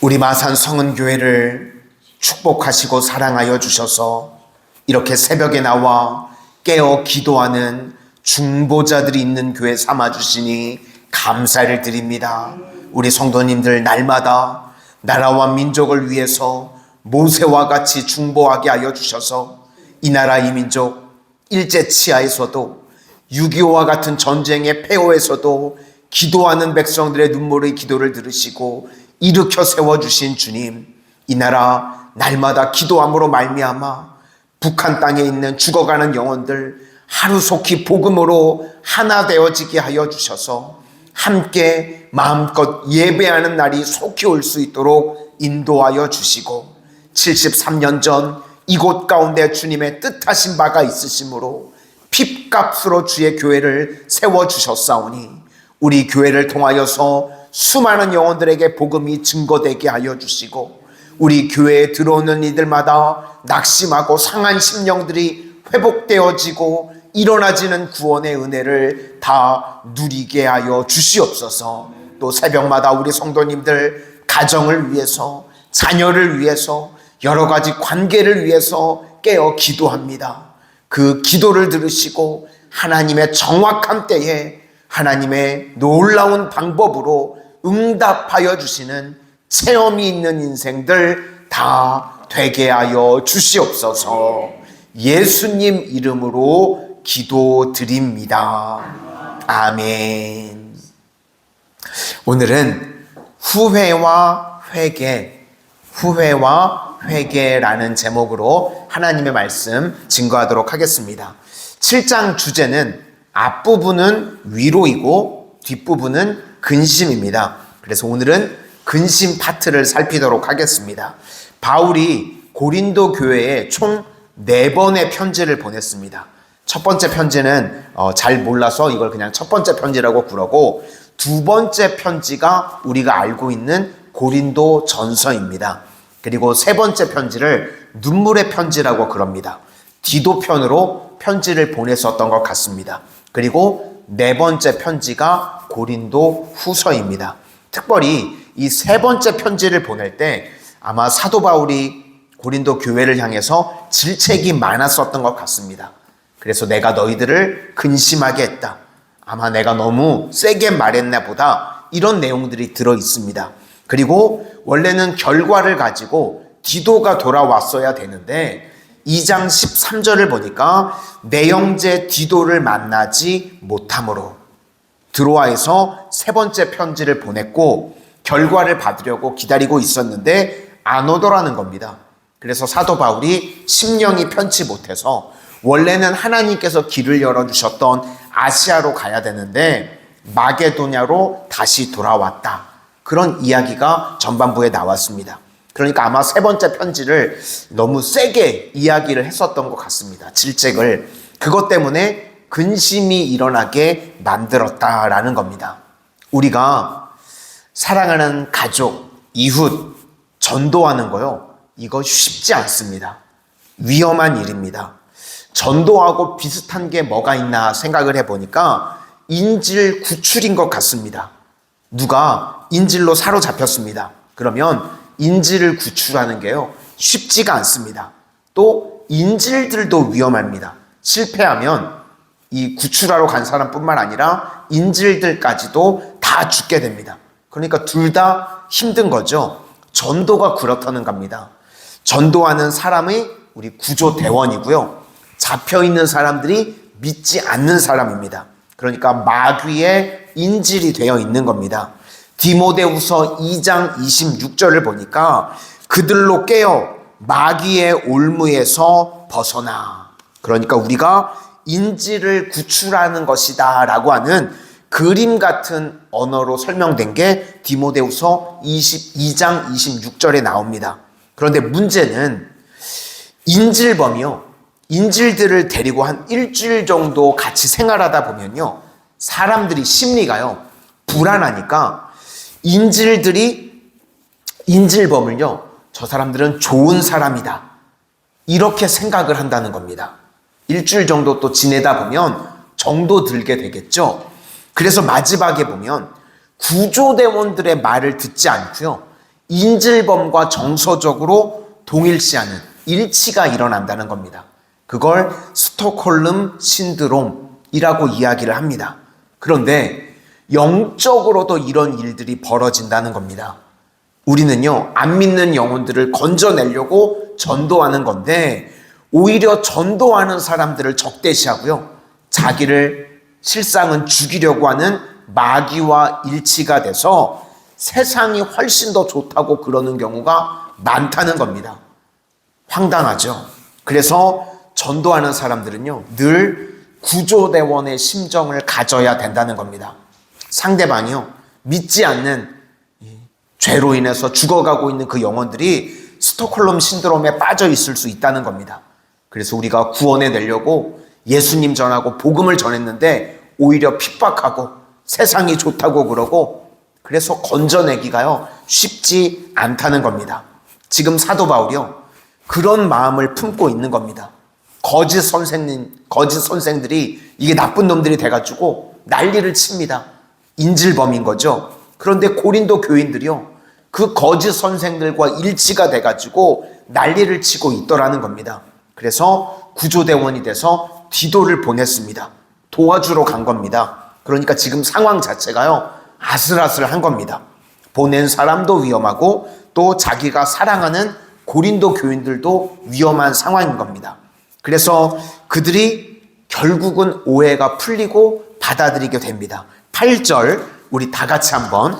우리 마산 성은교회를 축복하시고 사랑하여 주셔서 이렇게 새벽에 나와 깨어 기도하는 중보자들이 있는 교회 삼아주시니 감사를 드립니다. 우리 성도님들 날마다 나라와 민족을 위해서 모세와 같이 중보하게 하여 주셔서 이 나라 이 민족 일제치하에서도 6.25와 같은 전쟁의 폐허에서도 기도하는 백성들의 눈물의 기도를 들으시고 일으켜 세워주신 주님, 이 나라 날마다 기도함으로 말미암아 북한 땅에 있는 죽어가는 영혼들 하루속히 복음으로 하나 되어지게 하여 주셔서 함께 마음껏 예배하는 날이 속히 올 수 있도록 인도하여 주시고 73년 전 이곳 가운데 주님의 뜻하신 바가 있으심으로 핏값으로 주의 교회를 세워주셨사오니 우리 교회를 통하여서 수많은 영혼들에게 복음이 증거되게 하여 주시고 우리 교회에 들어오는 이들마다 낙심하고 상한 심령들이 회복되어지고 일어나지는 구원의 은혜를 다 누리게 하여 주시옵소서. 또 새벽마다 우리 성도님들 가정을 위해서 자녀를 위해서 여러 가지 관계를 위해서 깨어 기도합니다. 그 기도를 들으시고 하나님의 정확한 때에 하나님의 놀라운 방법으로 응답하여 주시는 체험이 있는 인생들 다 되게 하여 주시옵소서. 예수님 이름으로 기도드립니다. 아멘. 오늘은 후회와 회개라는 제목으로 하나님의 말씀 증거하도록 하겠습니다. 7장 주제는 앞부분은 위로이고 뒷부분은 근심입니다. 그래서 오늘은 근심 파트를 살피도록 하겠습니다. 바울이 고린도 교회에 총 4번의 편지를 보냈습니다. 첫 번째 편지는 잘 몰라서 이걸 그냥 첫 번째 편지라고 부르고, 두 번째 편지가 우리가 알고 있는 고린도 전서입니다. 그리고 세 번째 편지를 눈물의 편지라고 그럽니다. 디도편으로 편지를 보냈었던 것 같습니다. 그리고 네 번째 편지가 고린도 후서입니다. 특별히 이 세 번째 편지를 보낼 때 아마 사도 바울이 고린도 교회를 향해서 질책이 많았었던 것 같습니다. 그래서 내가 너희들을 근심하게 했다. 아마 내가 너무 세게 말했나 보다, 이런 내용들이 들어 있습니다. 그리고 원래는 결과를 가지고 디도가 돌아왔어야 되는데 2장 13절을 보니까 내 형제 디도를 만나지 못함으로 드로아에서 세 번째 편지를 보냈고 결과를 받으려고 기다리고 있었는데 안 오더라는 겁니다. 그래서 사도 바울이 심령이 편치 못해서 원래는 하나님께서 길을 열어주셨던 아시아로 가야 되는데 마게도냐로 다시 돌아왔다. 그런 이야기가 전반부에 나왔습니다. 그러니까 아마 세 번째 편지를 너무 세게 이야기를 했었던 것 같습니다. 질책을. 그것 때문에 근심이 일어나게 만들었다라는 겁니다. 우리가 사랑하는 가족, 이웃, 전도하는 거요, 이거 쉽지 않습니다. 위험한 일입니다. 전도하고 비슷한 게 뭐가 있나 생각을 해보니까 인질 구출인 것 같습니다. 누가 인질로 사로잡혔습니다. 그러면 인질을 구출하는 게요, 쉽지가 않습니다. 또 인질들도 위험합니다. 실패하면 이 구출하러 간 사람뿐만 아니라 인질들까지도 다 죽게 됩니다. 그러니까 둘 다 힘든 거죠. 전도가 그렇다는 겁니다. 전도하는 사람이 우리 구조대원이고요, 잡혀있는 사람들이 믿지 않는 사람입니다. 그러니까 마귀의 인질이 되어 있는 겁니다. 디모데후서 2장 26절을 보니까 그들로 깨어 마귀의 올무에서 벗어나. 그러니까 우리가 인질을 구출하는 것이다 라고 하는 그림 같은 언어로 설명된 게 디모데후서 22장 26절에 나옵니다. 그런데 문제는 인질범이요, 인질들을 데리고 한 일주일 정도 같이 생활하다 보면요, 사람들이 심리가요 불안하니까 인질범을요, 저 사람들은 좋은 사람이다, 이렇게 생각을 한다는 겁니다. 일주일 정도 또 지내다 보면 정도 들게 되겠죠. 그래서 마지막에 보면 구조대원들의 말을 듣지 않고요, 인질범과 정서적으로 동일시하는 일치가 일어난다는 겁니다. 그걸 스톡홀름 신드롬이라고 이야기를 합니다. 그런데 영적으로도 이런 일들이 벌어진다는 겁니다. 우리는요, 안 믿는 영혼들을 건져내려고 전도하는 건데 오히려 전도하는 사람들을 적대시하고요, 자기를 실상은 죽이려고 하는 마귀와 일치가 돼서 세상이 훨씬 더 좋다고 그러는 경우가 많다는 겁니다. 황당하죠. 그래서 전도하는 사람들은요, 늘 구조대원의 심정을 가져야 된다는 겁니다. 상대방이요, 믿지 않는 죄로 인해서 죽어가고 있는 그 영혼들이 스톡홀름 신드롬에 빠져 있을 수 있다는 겁니다. 그래서 우리가 구원해 내려고 예수님 전하고 복음을 전했는데 오히려 핍박하고 세상이 좋다고 그러고, 그래서 건져내기가요 쉽지 않다는 겁니다. 지금 사도 바울이요, 그런 마음을 품고 있는 겁니다. 거짓 선생들이 이게 나쁜 놈들이 돼가지고 난리를 칩니다. 인질범인 거죠. 그런데 고린도 교인들이요, 그 거짓 선생들과 일치가 돼가지고 난리를 치고 있더라는 겁니다. 그래서 구조대원이 돼서 디도를 보냈습니다. 도와주러 간 겁니다. 그러니까 지금 상황 자체가요, 아슬아슬한 겁니다. 보낸 사람도 위험하고 또 자기가 사랑하는 고린도 교인들도 위험한 상황인 겁니다. 그래서 그들이 결국은 오해가 풀리고 받아들이게 됩니다. 8절 우리 다 같이 한번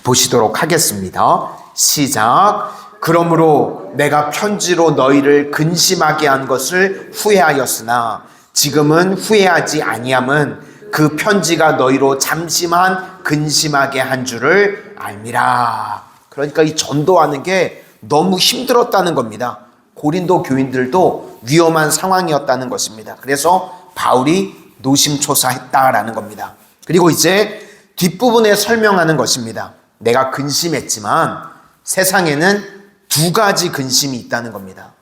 보시도록 하겠습니다. 시작. 그러므로 내가 편지로 너희를 근심하게 한 것을 후회하였으나 지금은 후회하지 아니함은 그 편지가 너희로 잠시만 근심하게 한 줄을 알미라. 그러니까 이 전도하는 게 너무 힘들었다는 겁니다. 고린도 교인들도 위험한 상황이었다는 것입니다. 그래서 바울이 노심초사했다라는 겁니다. 그리고 이제 뒷부분에 설명하는 것입니다. 내가 근심했지만 세상에는 두 가지 근심이 있다는 겁니다.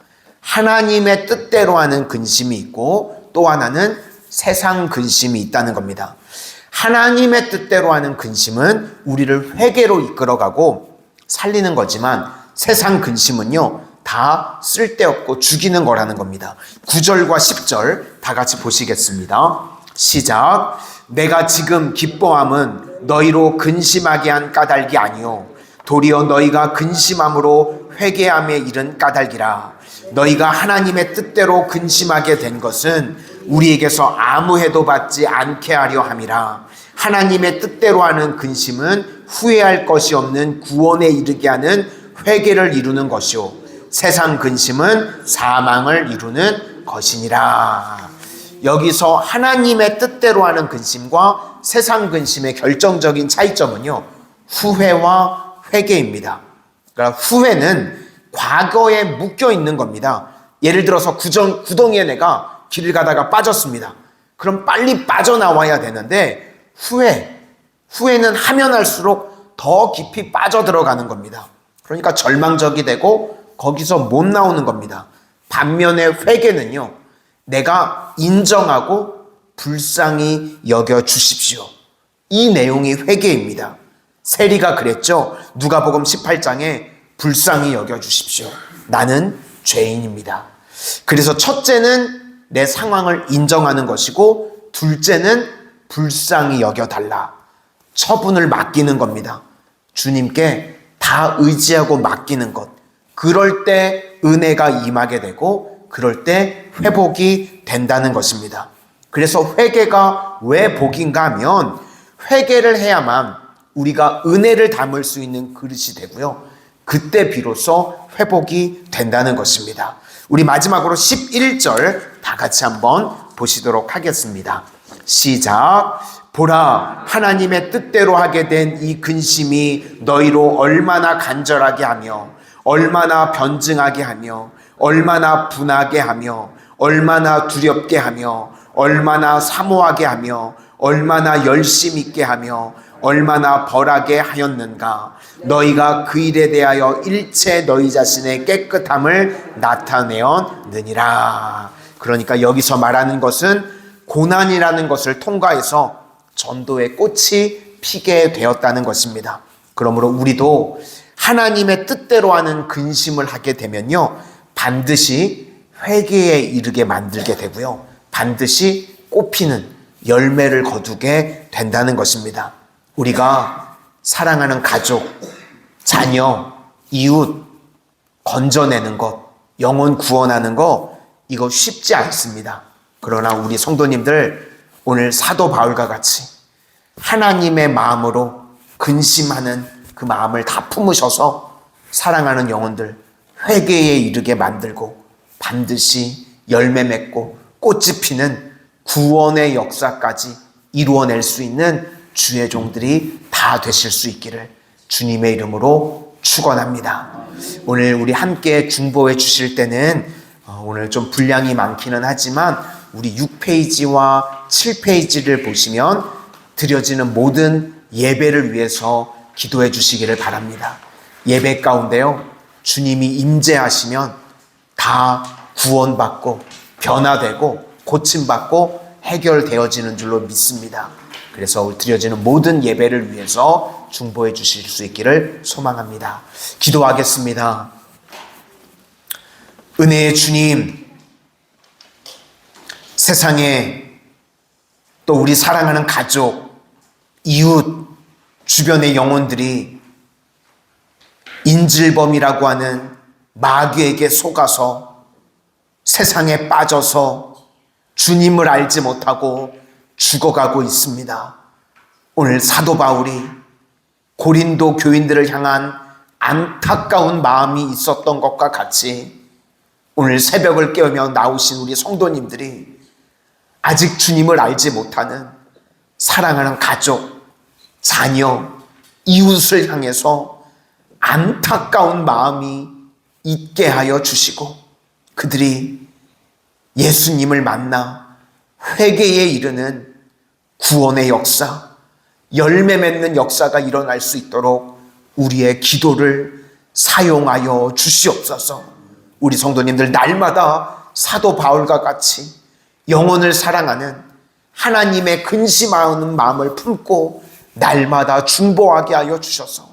하나님의 뜻대로 하는 근심이 있고 또 하나는 세상 근심이 있다는 겁니다. 하나님의 뜻대로 하는 근심은 우리를 회개로 이끌어가고 살리는 거지만 세상 근심은요, 다 쓸데없고 죽이는 거라는 겁니다. 9절과 10절 다 같이 보시겠습니다. 시작. 내가 지금 기뻐함은 너희로 근심하게 한 까닭이 아니요 도리어 너희가 근심함으로 회개함에 이른 까닭이라. 너희가 하나님의 뜻대로 근심하게 된 것은 우리에게서 아무 해도 받지 않게 하려 함이라. 하나님의 뜻대로 하는 근심은 후회할 것이 없는 구원에 이르게 하는 회개를 이루는 것이요 세상 근심은 사망을 이루는 것이니라. 여기서 하나님의 뜻대로 하는 근심과 세상 근심의 결정적인 차이점은요, 후회와 회개입니다. 그러니까 후회는 과거에 묶여 있는 겁니다. 예를 들어서 구덩이에 내가 길을 가다가 빠졌습니다. 그럼 빨리 빠져나와야 되는데 후회는 하면 할수록 더 깊이 빠져들어가는 겁니다. 그러니까 절망적이 되고 거기서 못 나오는 겁니다. 반면에 회개는요, 내가 인정하고 불쌍히 여겨주십시오. 이 내용이 회개입니다. 세리가 그랬죠. 누가복음 18장에 불쌍히 여겨주십시오. 나는 죄인입니다. 그래서 첫째는 내 상황을 인정하는 것이고 둘째는 불쌍히 여겨달라. 처분을 맡기는 겁니다. 주님께 다 의지하고 맡기는 것. 그럴 때 은혜가 임하게 되고 그럴 때 회복이 된다는 것입니다. 그래서 회개가 왜 복인가 하면 회개를 해야만 우리가 은혜를 담을 수 있는 그릇이 되고요. 그때 비로소 회복이 된다는 것입니다. 우리 마지막으로 11절 다 같이 한번 보시도록 하겠습니다. 시작. 보라, 하나님의 뜻대로 하게 된 이 근심이 너희로 얼마나 간절하게 하며 얼마나 변증하게 하며 얼마나 분하게 하며 얼마나 두렵게 하며 얼마나 사모하게 하며 얼마나 열심 있게 하며 얼마나 벌하게 하였는가. 너희가 그 일에 대하여 일체 너희 자신의 깨끗함을 나타내었느니라. 그러니까 여기서 말하는 것은 고난이라는 것을 통과해서 전도의 꽃이 피게 되었다는 것입니다. 그러므로 우리도 하나님의 뜻대로 하는 근심을 하게 되면요, 반드시 회개에 이르게 만들게 되고요, 반드시 꽃피는 열매를 거두게 된다는 것입니다. 우리가 사랑하는 가족, 자녀, 이웃 건져내는 것, 영혼 구원하는 것, 이거 쉽지 않습니다. 그러나 우리 성도님들, 오늘 사도 바울과 같이 하나님의 마음으로 근심하는 그 마음을 다 품으셔서 사랑하는 영혼들 회개에 이르게 만들고 반드시 열매 맺고 꽃이 피는 구원의 역사까지 이루어낼 수 있는 주의 종들이 다 되실 수 있기를 주님의 이름으로 축원합니다. 오늘 우리 함께 중보해 주실 때는 오늘 좀 분량이 많기는 하지만 우리 6페이지와 7페이지를 보시면 드려지는 모든 예배를 위해서 기도해 주시기를 바랍니다. 예배 가운데요, 주님이 임재하시면 다 구원받고 변화되고 고침받고 해결되어지는 줄로 믿습니다. 그래서 드려지는 모든 예배를 위해서 중보해 주실 수 있기를 소망합니다. 기도하겠습니다. 은혜의 주님, 세상에 또 우리 사랑하는 가족, 이웃, 주변의 영혼들이 인질범이라고 하는 마귀에게 속아서 세상에 빠져서 주님을 알지 못하고 죽어가고 있습니다. 오늘 사도 바울이 고린도 교인들을 향한 안타까운 마음이 있었던 것과 같이 오늘 새벽을 깨우며 나오신 우리 성도님들이 아직 주님을 알지 못하는 사랑하는 가족, 자녀, 이웃을 향해서 안타까운 마음이 있게 하여 주시고 그들이 예수님을 만나 회개에 이르는 구원의 역사, 열매 맺는 역사가 일어날 수 있도록 우리의 기도를 사용하여 주시옵소서. 우리 성도님들 날마다 사도 바울과 같이 영혼을 사랑하는 하나님의 근심하는 마음을 품고 날마다 중보하게 하여 주셔서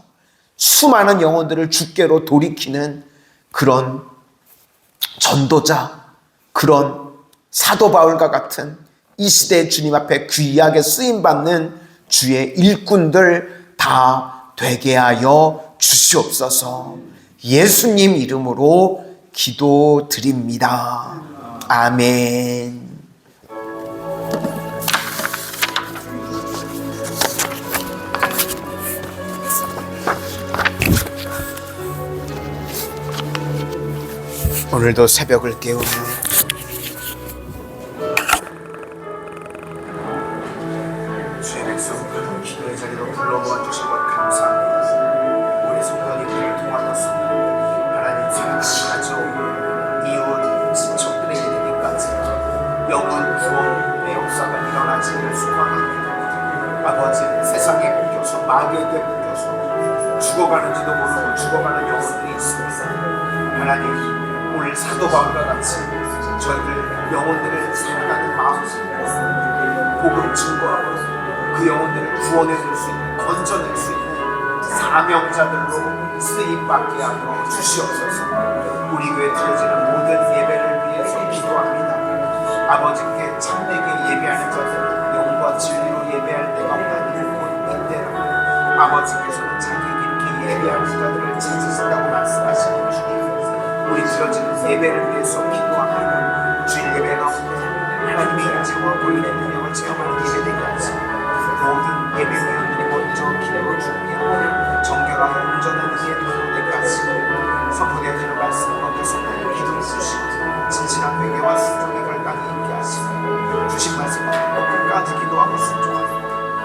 수많은 영혼들을 주께로 돌이키는 그런 전도자, 그런 사도 바울과 같은 이 시대의 주님 앞에 귀하게 쓰임받는 주의 일꾼들 다 되게 하여 주시옵소서. 예수님 이름으로 기도드립니다. 아멘. 오늘도 새벽을 깨우며 주의 백성들 기도의 자리로 불러모아 주신 것 감사합니다. 우리 성도님들을 통하여서 하나님 사랑하는 가족, 이웃, 친척들의 이르기까지 영원 구원의 역사가 일어나지를 소망합니다. 아버지, 세상에 묶여서 마귀에게 묶여서 죽어가는지도 모르고 죽어가는 영혼들이 있습니다. 하나님, 오늘 사도 바울과 같이 저희들 영혼들을 사랑하는 마음으로 복음 증거하고 그 영혼들을 구원해줄 수 있는, 건져낼 수 있는 사명자들로 쓰임받게 하여 주시옵소서. 우리 교회 드려지는 모든 예배를 위해서 기도합니다. 아버지께 참되게 예배하는 자들, 영과 진리로 예배할 때가 오나니 곧 이때라. 아버지께서는 자기 깊게 예배하는 자들을 찾으신다고 말씀하시는 주님, 우리 드려지는 예배를 위해서 기도합니다. 주일 예배 가운데 하나님의 인재와 보이는 능력을 체험하는 예배되게 하시고 모든 예배 회원들이 먼저 기도로 준비하고 정결하고 온전한 예배로 되게 하시고 선포되어지는 말씀 가운데 성령의 기도를 주시고 진실한 회개와 순종의 결단이 있게 하시고 주신 말씀 가운데 끝까지 기도하고 순종하는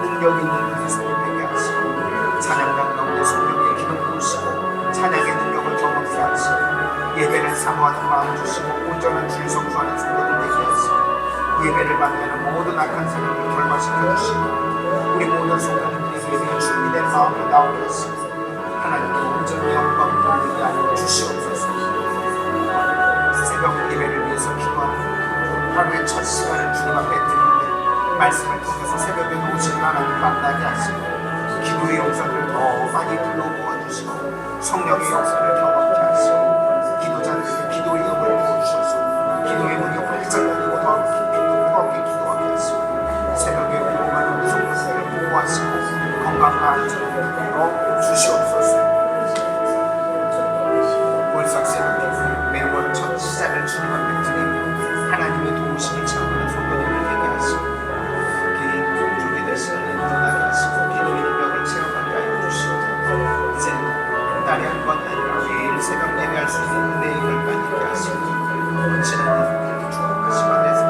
능력 있는 우리 손을 되게 하시고 찬양단 가운데 성령의 기름 부으시고 찬양의 능력을 경험케 하시고 예배를 사모하는 마음 주시고 온전한 주의 성수하는 성도들 되게 하시고 예배를 받는 모든 악한 사람을 결박시켜 주시고 우리 모든 성도님들이 예배에 준비된 마음으로 나오게 하시고 하나님께 온전히 영광을 돌리게 하여 주시옵소서. 새벽 예배를 위해서 기도하고 하루의 첫 시간을 주님 앞에 드리는데 말씀을 통해서 새벽에 오신 하나님 만나게 하시고 기도의 용사를 더 많이 불러모아 주시고 성령의 역사를 경험케 하시고 기도자들에게 기도의 음을 부어주셔서 기도의 문이 활짝 열리고 더 뜨겁게 기도하게 하시고 새벽에 공공하는 무속물들을 보호하시고 건강과 안전을 이끌어 주시옵소서. 월삭새벽에 매월 첫 시작을 주님 앞에 드리며 하나님의 도우심이 차오르는 성도들을 되게 하시고 개인 종족이 되시는 일어나게 하시고 기도의 능력을 체험하게 하여 주시옵소서. 이제는 달에 한 번이 아니라 매일 새벽 예배할 수 있는 은혜의 결단 있게 하시고 은신한 이들에게 축복하시고 안에서